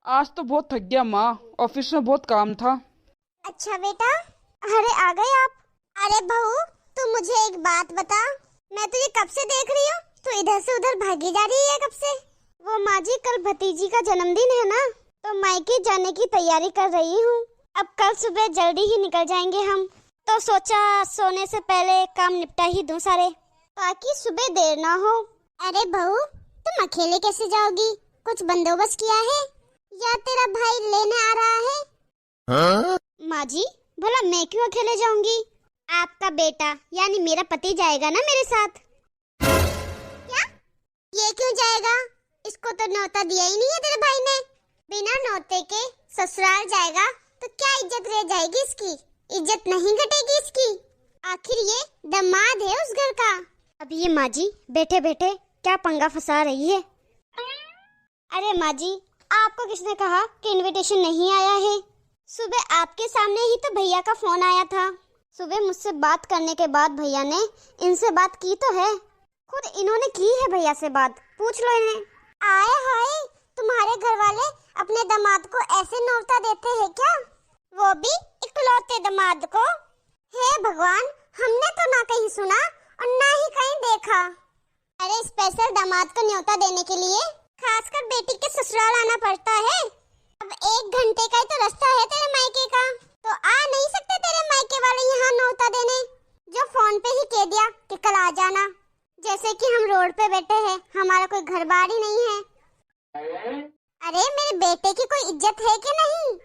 आज तो बहुत थक गया माँ, ऑफिस में बहुत काम था। अच्छा बेटा, अरे आ गए आप। अरे बहू, तू मुझे एक बात बता, मैं तुझे कब से देख रही हूँ, तू इधर से उधर भागी जा रही है कब से? वो माँ जी, कल भतीजी का जन्मदिन है ना, तो मायके जाने की तैयारी कर रही हूँ। अब कल सुबह जल्दी ही निकल जाएंगे हम, तो सोचा सोने से पहले काम निपटा ही दूं सारे, ताकि सुबह देर ना हो। अरे बहू, तुम अकेले कैसे जाओगी? कुछ बंदोबस्त किया है या तेरा भाई लेने आ रहा है? हाँ? माँ जी, भला मैं क्यों अकेले जाऊंगी? आपका बेटा यानी मेरा पति जाएगा ना मेरे साथ। क्या? ये क्यों जाएगा? इसको तो न्योता दिया ही नहीं है तेरे भाई ने। बिना न्योते के ससुराल जाएगा तो क्या इज्जत रह जाएगी इसकी? इज्जत नहीं घटेगी इसकी। आखिर ये दामाद है उस घर का। अब ये माँ जी बैठे बैठे क्या पंगा फंसा रही है? अरे माँ जी, आपको किसने कहा कि इनविटेशन नहीं आया है? सुबह आपके सामने ही तो भैया का फोन आया था। सुबह मुझसे बात करने के बाद भैया ने इनसे बात की तो है, खुद इन्होंने की है भैया से बात, पूछ लो इन्हें। आए हाय, तुम्हारे घर वाले अपने दामाद को ऐसे न्योता देते हैं क्या? वो भी इकलौते दामाद को? हे भगवान, हमने तो ना कहीं सुना और ना ही कहीं देखा। अरे स्पेशल दामाद को न्योता देने के लिए खासकर बेटी के ससुराल आना पड़ता है। अब 1 घंटे का ही तो रास्ता है तेरे मायके का, तो आ नहीं सकते तेरे मायके वाले यहाँ न्योता देने? जो फोन पे ही कह दिया कि कल आ जाना, जैसे कि हम रोड पे बैठे हैं, हमारा कोई घर बार ही नहीं है। अरे मेरे बेटे की कोई इज्जत है कि नहीं?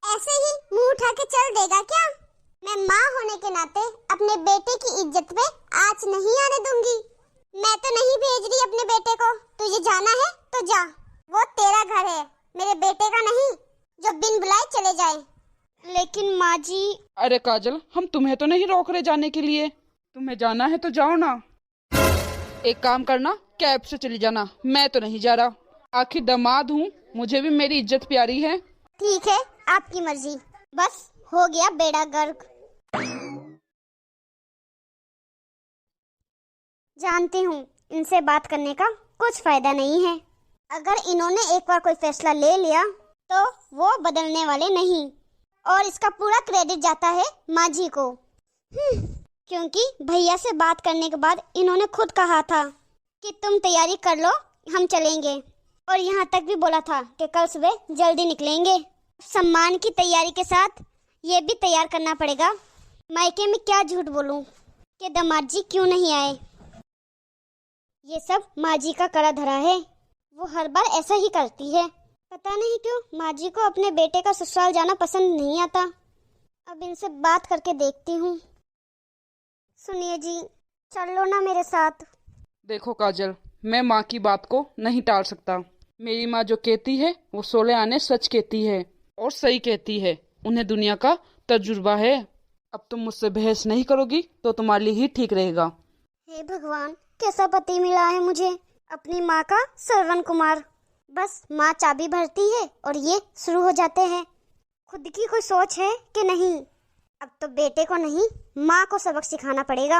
ऐसे ही मुंह उठा के चल देगा क्या? मैं माँ होने के नाते अपने बेटे की इज्जत पे आंच नहीं आने दूंगी। मैं तो नहीं भेज रही अपने बेटे को, तुझे जाना है तो जा, वो तेरा घर है, मेरे बेटे का नहीं जो बिन बुलाए चले जाए। लेकिन माँ जी। अरे काजल, हम तुम्हें तो नहीं रोक रहे जाने के लिए, तुम्हें जाना है तो जाओ ना। एक काम करना, कैब से चली जाना, मैं तो नहीं जा रहा। आखिर दामाद हूँ, मुझे भी मेरी इज्जत प्यारी है। ठीक है, आपकी मर्जी, बस हो गया बेड़ा गर्क। जानती हूँ इनसे बात करने का कुछ फायदा नहीं है। अगर इन्होंने एक बार कोई फैसला ले लिया तो वो बदलने वाले नहीं, और इसका पूरा क्रेडिट जाता है माँ जी को। क्योंकि भैया से बात करने के बाद इन्होंने खुद कहा था कि तुम तैयारी कर लो, हम चलेंगे, और यहाँ तक भी बोला था कि कल सुबह जल्दी निकलेंगे। सम्मान की तैयारी के साथ ये भी तैयार करना पड़ेगा। मायके में क्या झूठ बोलूं कि दामाद जी क्यों नहीं आए। ये सब माँ जी का कड़ा धरा है, वो हर बार ऐसा ही करती है। पता नहीं क्यों माँ जी को अपने बेटे का ससुराल जाना पसंद नहीं आता। अब इनसे बात करके देखती हूँ। सुनिए जी, चल लो ना मेरे साथ। देखो काजल, मैं माँ की बात को नहीं टाल सकता। मेरी माँ जो कहती है वो 16 आने सच कहती है और सही कहती है, उन्हें दुनिया का तजुर्बा है। अब तुम मुझसे बहस नहीं करोगी तो तुम्हारे लिए ही ठीक रहेगा। हे भगवान, कैसा पति मिला है मुझे, अपनी माँ का श्रवण कुमार। बस माँ चाबी भरती है और ये शुरू हो जाते हैं। खुद की कोई सोच है कि नहीं? अब तो बेटे को नहीं, माँ को सबक सिखाना पड़ेगा।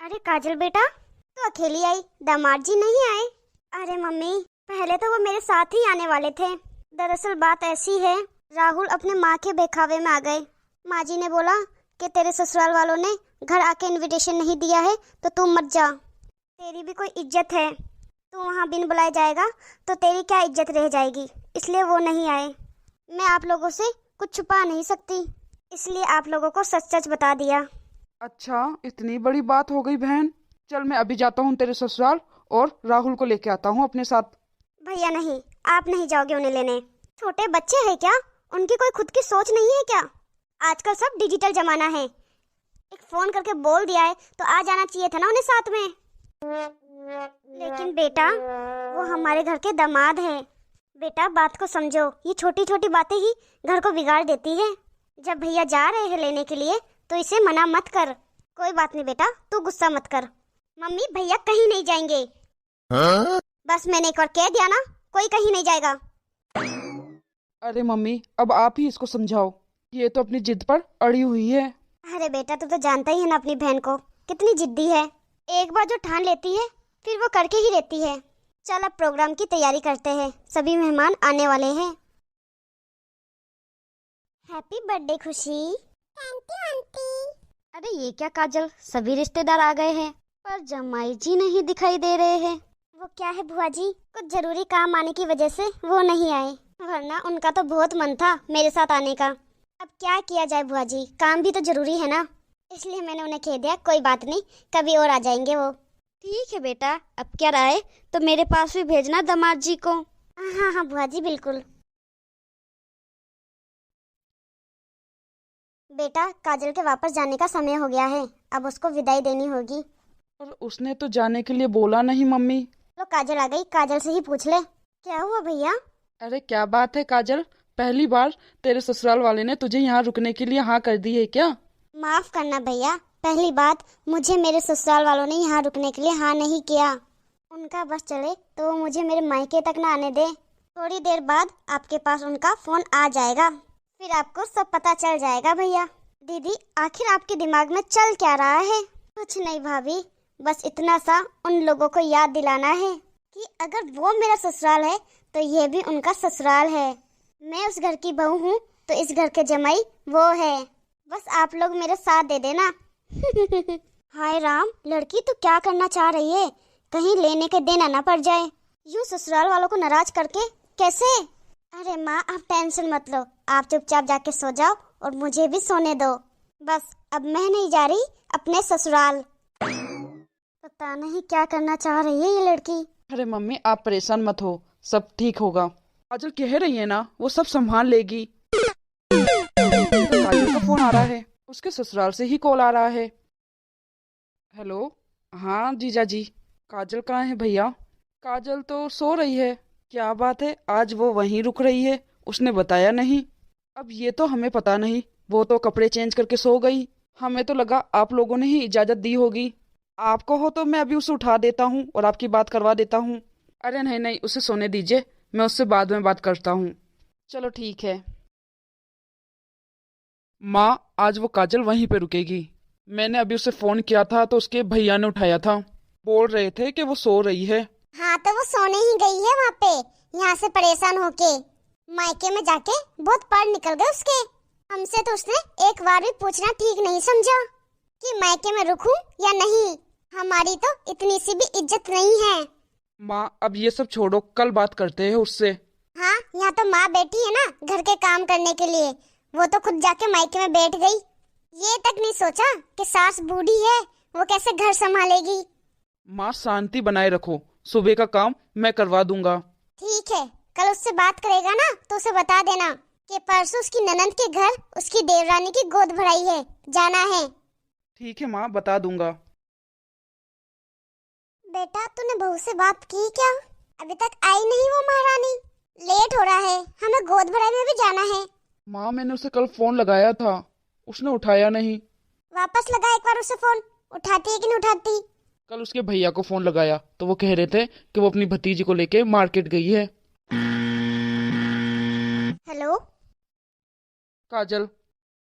अरे काजल बेटा, तो अकेली आई, दामाद जी नहीं आए? अरे मम्मी, पहले तो वो मेरे साथ ही आने वाले थे। दरअसल बात ऐसी है, राहुल अपने माँ के बहकावे में आ गए। माँ जी ने बोला कि तेरे ससुराल वालों ने घर आके इनविटेशन नहीं दिया है तो तू मत जा, तेरी भी कोई इज्जत है, तू वहाँ बिन बुलाए जाएगा तो तेरी क्या इज्जत रह जाएगी, इसलिए वो नहीं आए। मैं आप लोगों से कुछ छुपा नहीं सकती, इसलिए आप लोगों को सच सच बता दिया। अच्छा, इतनी बड़ी बात हो गई बहन। चल मैं अभी जाता हूँ तेरे ससुराल और राहुल को लेके आता हूँ अपने साथ। भैया नहीं, आप नहीं जाओगे उन्हें लेने। छोटे बच्चे हैं क्या? उनकी कोई खुद की सोच नहीं है क्या? आजकल सब डिजिटल जमाना है, एक फोन करके बोल दिया है तो आ जाना चाहिए था ना उन्हें साथ में। लेकिन बेटा, वो हमारे घर के दामाद हैं। बेटा बात को समझो, ये छोटी छोटी बातें ही घर को बिगाड़ देती है। जब भैया जा रहे हैं लेने के लिए तो इसे मना मत कर। कोई बात नहीं बेटा, तू गुस्सा मत कर। मम्मी, भैया कहीं नहीं जाएंगे। हाँ? बस मैंने एक बार कह दिया ना, कोई कहीं नहीं जाएगा। अरे मम्मी, अब आप ही इसको समझाओ, ये तो अपनी जिद पर अड़ी हुई है। अरे बेटा, तू तो जानता ही है ना अपनी बहन को, कितनी जिद्दी है। एक बार जो ठान लेती है फिर वो करके ही रहती है। चल अब प्रोग्राम की तैयारी करते हैं, सभी मेहमान आने वाले हैं। हैप्पी बर्थडे खुशी। Thank you aunty. अरे ये क्या काजल, सभी रिश्तेदार आ गए हैं पर जमाई जी नहीं दिखाई दे रहे हैं। वो क्या है बुआ जी, कुछ जरूरी काम आने की वजह से वो नहीं आए, वरना उनका तो बहुत मन था मेरे साथ आने का। अब क्या किया जाए बुआ जी, काम भी तो जरूरी है ना, इसलिए मैंने उन्हें कह दिया कोई बात नहीं, कभी और आ जाएंगे वो। ठीक है बेटा, अब क्या राय, तो मेरे पास भी भेजना दामाद जी को। हाँ हाँ बुआ जी बिल्कुल। बेटा काजल के वापस जाने का समय हो गया है, अब उसको विदाई देनी होगी। और उसने तो जाने के लिए बोला नहीं मम्मी। लो काजल आ गई, काजल से ही पूछ ले। क्या हुआ भैया? अरे क्या बात है काजल, पहली बार तेरे ससुराल वाले ने तुझे यहाँ रुकने के लिए हाँ कर दी है क्या? माफ करना भैया, पहली बात मुझे मेरे ससुराल वालों ने यहाँ रुकने के लिए हाँ नहीं किया। उनका बस चले तो वो मुझे मेरे मायके तक ना आने दे। थोड़ी देर बाद आपके पास उनका फोन आ जाएगा, फिर आपको सब पता चल जाएगा भैया। दीदी आखिर आपके दिमाग में चल क्या रहा है? कुछ नहीं भाभी, बस इतना सा उन लोगों को याद दिलाना है कि अगर वो मेरा ससुराल है तो ये भी उनका ससुराल है। मैं उस घर की बहू हूँ तो इस घर के जमाई वो है, बस आप लोग मेरे साथ दे देना। हाय राम, लड़की तो क्या करना चाह रही है, कहीं लेने के देना ना पड़ जाए। यूँ ससुराल वालों को नाराज करके कैसे? अरे माँ आप टेंशन मत लो, आप चुपचाप जाके सो जाओ और मुझे भी सोने दो। बस अब मैं नहीं जा रही अपने ससुराल। पता नहीं क्या करना चाह रही है ये लड़की। अरे मम्मी आप परेशान मत हो, सब ठीक होगा। काजल कह रही है ना वो सब संभाल लेगी। काजल का फोन आ रहा है, उसके ससुराल से ही कॉल आ रहा है। हेलो, हाँ जीजा जी। काजल कहाँ है भैया? काजल तो सो रही है। क्या बात है, आज वो वहीं रुक रही है, उसने बताया नहीं। अब ये तो हमें पता नहीं, वो तो कपड़े चेंज करके सो गई, हमें तो लगा आप लोगों ने ही इजाजत दी होगी। आपको हो तो मैं अभी उसे उठा देता हूँ और आपकी बात करवा देता हूँ। अरे नहीं नहीं, उसे सोने दीजिए, मैं उससे बाद में बात करता हूँ। चलो ठीक है। माँ आज वो काजल वहीं पे रुकेगी। मैंने अभी उसे फोन किया था तो उसके भैया ने उठाया था, बोल रहे थे कि वो सो रही है। हाँ तो वो सोने ही गई है वहाँ पे, यहाँ से परेशान होके। मायके में जाके बहुत पढ़ निकल गए उसके। हमसे तो उसने एक बार भी पूछना ठीक नहीं समझा कि मायके में रुकूं या नहीं। हमारी तो इतनी सी भी इज्जत नहीं है। माँ अब ये सब छोड़ो, कल बात करते हैं उससे। हाँ यहाँ तो माँ बैठी है ना घर के काम करने के लिए, वो तो खुद जाके मायके में बैठ गई। ये तक नहीं सोचा कि सास बूढ़ी है, वो कैसे घर संभालेगी। माँ शांति बनाए रखो, सुबह का काम मैं करवा दूंगा। ठीक है, कल उससे बात करेगा ना तो उसे बता देना कि परसों उसकी ननंद के घर उसकी देवरानी की गोद भराई है, जाना है। ठीक है माँ, बता दूंगा। बेटा तूने बहू से बात की क्या? अभी तक आई नहीं वो महारानी, लेट हो रहा है, हमें गोद भराई में भी जाना है। माँ मैंने उसे कल फोन लगाया था, उसने उठाया नहीं। वापस लगा एक बार उसे फोन, उठाती है कि नहीं उठाती? कल उसके भैया को फोन लगाया तो वो कह रहे थे कि वो अपनी भतीजी को लेके मार्केट गई है। हेलो काजल,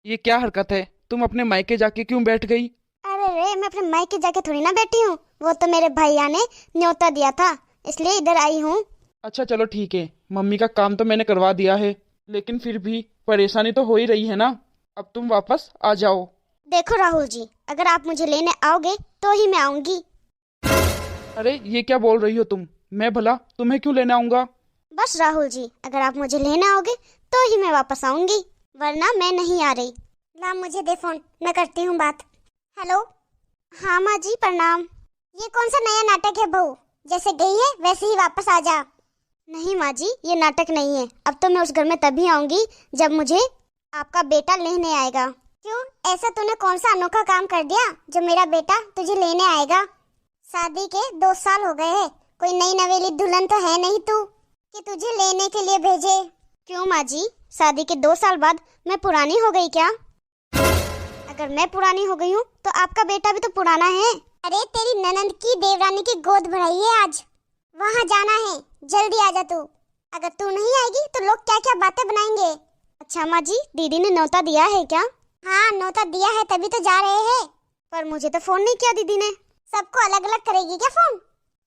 ये क्या हरकत है, तुम अपने मायके जाके क्यों बैठ गई? अरे रे, मैं अपने मायके जाके थोड़ी ना बैठी हूँ, वो तो मेरे भैया ने न्योता दिया था इसलिए इधर आई हूँ। अच्छा चलो ठीक है, मम्मी का काम तो मैंने करवा दिया है, लेकिन फिर भी परेशानी तो हो ही रही है ना। अब तुम वापस आ जाओ। देखो राहुल जी, अगर आप मुझे लेने आओगे तो ही मैं आऊंगी। अरे ये क्या बोल रही हो तुम, मैं भला तुम्हें क्यों लेने आऊंगा? बस राहुल जी, अगर आप मुझे लेने आओगे तो ही मैं वापस आऊंगी, वरना मैं नहीं आ रही। ला मुझे दे फोन, मैं करती हूँ बात। हेलो, हाँ माँ जी प्रणाम। ये कौन सा नया नाटक है बहू, जैसे गई है वैसे ही वापस आ जा। नहीं माँ जी, ये नाटक नहीं है, अब तो मैं उस घर में तभी आऊंगी जब मुझे आपका बेटा लेने आएगा। क्यों, ऐसा तूने कौन सा अनोखा काम कर दिया जो मेरा बेटा तुझे लेने आएगा? शादी के 2 साल हो गए हैं, कोई नई नवेली दुल्हन तो है नहीं तू कि तुझे लेने के लिए भेजे। क्यों माँ जी, शादी के 2 साल बाद मैं पुरानी हो गई क्या? अगर मैं पुरानी हो गई हूँ तो आपका बेटा भी तो पुराना है। अरे तेरी ननंद की देवरानी की गोद भराई है आज, वहाँ जाना है, जल्दी आ जा तू। अगर तू नहीं आएगी तो लोग क्या क्या बातें बनाएंगे। अच्छा माँ जी, दीदी ने न्योता दिया है क्या? हाँ न्योता दिया है, तभी तो जा रहे हैं। पर मुझे तो फोन नहीं किया दीदी ने। सबको अलग अलग करेगी क्या फोन?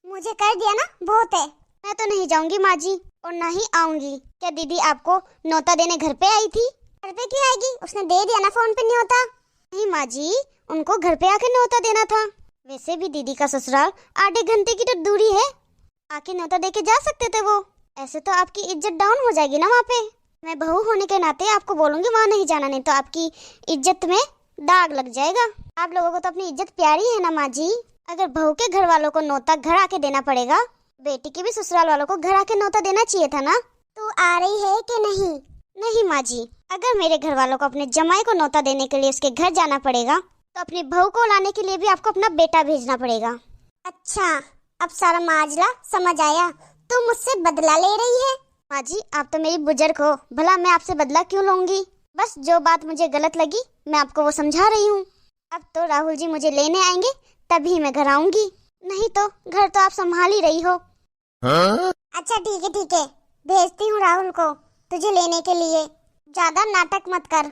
मुझे कर दिया ना, बहुत है। मैं तो नहीं जाऊंगी माँ जी, और ना ही आऊंगी। क्या दीदी आपको न्योता देने घर पे आई थी? घर पे क्यों आएगी, उसने दे दिया ना फोन पे न्योता। नहीं माँ जी, उनको घर पे आके न्योता देना था। वैसे भी दीदी का ससुराल आधे घंटे की तो दूरी है, आके न्योता दे के जा सकते थे वो। ऐसे तो आपकी इज्जत डाउन हो जाएगी ना वहाँ पे। मैं बहू होने के नाते आपको बोलूंगी वहाँ नहीं जाना, नहीं तो आपकी इज्जत में दाग लग जाएगा। आप लोगों को तो अपनी इज्जत प्यारी है ना माँ जी। अगर बहू के घर वालों को न्योता घर आके देना पड़ेगा, बेटी के भी ससुराल वालों को घर आके न्योता देना चाहिए था ना। तू आ रही है कि नहीं? नहीं माँ जी, अगर मेरे घर वालों को अपने जमाई को न्योता देने के लिए उसके घर जाना पड़ेगा, तो अपनी बहू को लाने के लिए भी आपको अपना बेटा भेजना पड़ेगा। अच्छा, अब सारा माजरा समझ आया। तू मुझसे बदला ले रही है? माँ जी, आप तो मेरी बुजुर्ग हो, भला मैं आपसे बदला क्यों लूंगी। बस जो बात मुझे गलत लगी मैं आपको वो समझा रही हूँ। अब तो राहुल जी मुझे लेने आएंगे तभी मैं घर आऊंगी, नहीं तो घर तो आप संभाल ही रही हो। अच्छा ठीक है, भेजती हूँ राहुल को तुझे लेने के लिए। ज्यादा नाटक मत कर।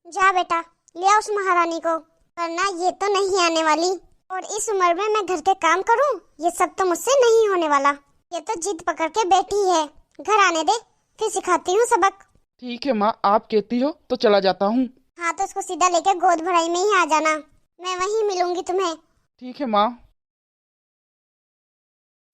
जा बेटा, ले आ उस महारानी को, वरना ये तो नहीं आने वाली। और इस उम्र में मैं घर के काम करूँ, ये सब तो मुझसे नहीं होने वाला। ये तो जिद पकड़ के बैठी है। घर आने दे, फिर सिखाती हूँ सबक। ठीक है माँ, आप कहती हो तो चला जाता हूँ। हाँ तो उसको सीधा लेके गोद भराई में ही आ जाना, मैं वहीं मिलूंगी तुम्हें। ठीक है माँ।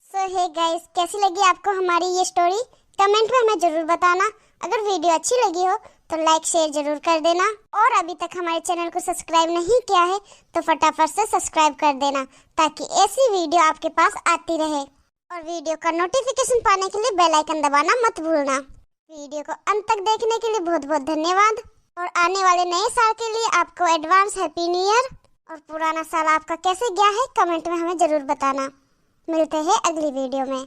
सो हे गाइस, कैसी लगी आपको हमारी ये स्टोरी? कमेंट में हमें जरूर बताना। अगर वीडियो अच्छी लगी हो तो लाइक शेयर जरूर कर देना, और अभी तक हमारे चैनल को सब्सक्राइब नहीं किया है तो फटाफट से सब्सक्राइब कर देना, ताकि ऐसी वीडियो आपके पास आती रहे। और वीडियो का नोटिफिकेशन पाने के लिए बेल आइकन दबाना मत भूलना। वीडियो को अंत तक देखने के लिए बहुत बहुत धन्यवाद। और आने वाले नए साल के लिए आपको एडवांस हैप्पी न्यू ईयर। और पुराना साल आपका कैसे गया है कमेंट में हमें जरूर बताना। मिलते हैं अगली वीडियो में।